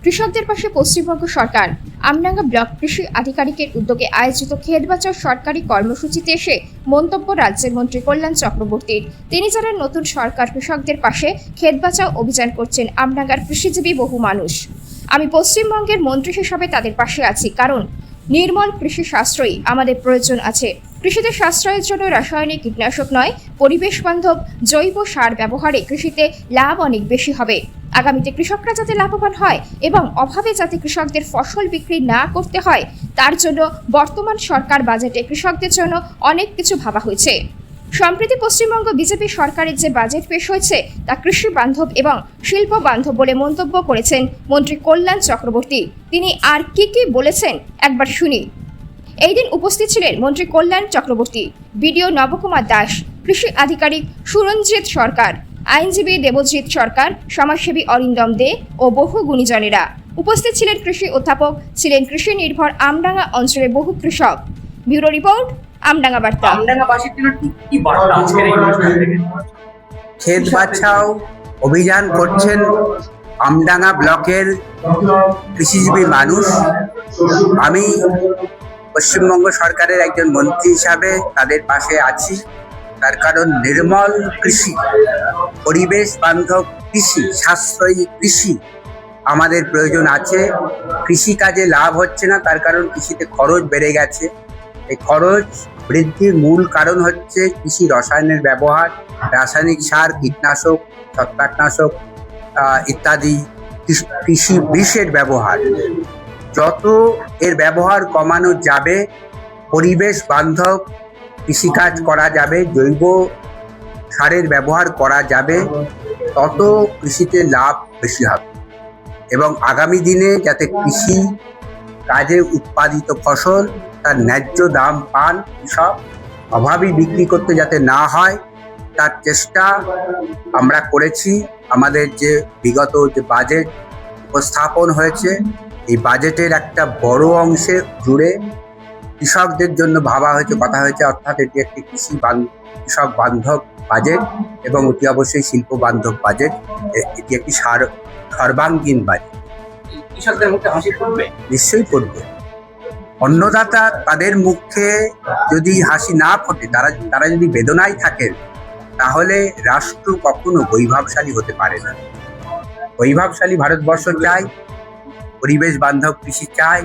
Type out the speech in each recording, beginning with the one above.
কৃষকদের পাশে পশ্চিমবঙ্গ সরকার। আমডাঙ্গা ব্লক কৃষি আধিকারিকের উদ্যোগে আয়োজিত ক্ষেত বাঁচাও সরকারি কর্মসূচিতে এসে মন্তব্য রাজ্যের মন্ত্রী কল্যাণ চক্রবর্তীর। তিনি জানান, নতুন সরকার কৃষকদের পাশে ক্ষেত বাঁচাও অভিযান করছেন আমডাঙ্গার কৃষিজীবী বহু মানুষ। আমি পশ্চিমবঙ্গের মন্ত্রী হিসাবে তাদের পাশে আছি, কারণ নির্মল কৃষি সাশ্রয়ী আমাদের প্রয়োজন আছে। কৃষিতে সাশ্রয়ের জন্য রাসায়নিক কীটনাশক নয়, পরিবেশ বান্ধব জৈব সার ব্যবহারে কৃষিতে লাভ অনেক বেশি হবে। আগামীতে কৃষকরা যাতে লাভবান হয় এবং অভাবে যাতে কৃষকদের ফসল বিক্রি না করতে হয়, তার জন্য বর্তমান সরকার বাজেটে কৃষকদের জন্য অনেক কিছু ভাবা হয়েছে। সম্প্রতি পশ্চিমবঙ্গ বিজেপি সরকারের যে বাজেট পেশ হয়েছে তা কৃষি বান্ধব এবং শিল্প বান্ধব বলে মন্তব্য করেছেন মন্ত্রী কল্যাণ চক্রবর্তী। তিনি আর কি বলেছেন একবার শুনি। এই দিন উপস্থিত ছিলেন মন্ত্রী কল্যাণ চক্রবর্তী, বিডিও নবকুমার দাস, কৃষি আধিকারিক সুরঞ্জিত সরকার, আইনজীবী দেবজিৎ সরকার, সমাজসেবী অরিন্দম দে ও বহু গুণীজনেরা। উপস্থিত ছিলেন কৃষি অধ্যাপক, ছিলেন কৃষি নির্ভর আমডাঙ্গা অঞ্চলের বহু কৃষক। ব্যুরো রিপোর্ট, আমডাঙ্গা বার্তা। ক্ষেত বাঁচাও অভিযান করছেন আমডাঙ্গা ব্লকের কৃষিজীবী মানুষ। আমি পশ্চিমবঙ্গ সরকারের একজন মন্ত্রী হিসাবে তাদের পাশে আছি। তার কারণ নির্মল কৃষি, পরিবেশ বান্ধব কৃষি, সাশ্রয়ী কৃষি আমাদের প্রয়োজন আছে। কৃষিকাজে লাভ হচ্ছে না, তার কারণ কৃষিতে খরচ বেড়ে গেছে। এই খরচ বৃদ্ধির মূল কারণ হচ্ছে কৃষি রসায়নের ব্যবহার, রাসায়নিক সার, কীটনাশক, ছত্রাকনাশক ইত্যাদি কৃষি বিষের ব্যবহার। যত এর ব্যবহার কমানো যাবে, পরিবেশ বান্ধব কৃষিকাজ করা যাবে, জৈব সারের ব্যবহার করা যাবে, তত কৃষিতে লাভ বেশি হবে। এবং আগামী দিনে যাতে কৃষি কাজে উৎপাদিত ফসল তার ন্যায্য দাম পান, কৃষক অভাবী বিক্রি করতে যাতে না হয়, তার চেষ্টা আমরা করেছি। আমাদের যে বিগত যে বাজেট উপস্থাপন হয়েছে, এই বাজেটের একটা বড় অংশে জুড়ে কৃষকদের জন্য ভাবা হয়েছে, কথা হয়েছে। অর্থাৎ এটি একটি কৃষক বান্ধব বাজেট এবং অতি অবশ্যই শিল্প বান্ধব বাজেট। এটি একটি সর্বাঙ্গীন বাজেট। কৃষকদের মুখে হাসি ফুটবে, নিশ্চয়ই পড়বে। অন্নদাতা তাদের মুখে যদি হাসি না ফোটে, তারা যদি বেদনায় থাকেন, তাহলে রাষ্ট্র কখনো বৈভবশালী হতে পারে না। বৈভবশালী ভারতবর্ষ চাই, পরিবেশ বান্ধব কৃষি চাই,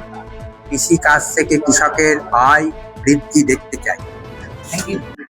কৃষি কাজ থেকে কৃষকের আয় বৃদ্ধি দেখতে চাই। Thank you.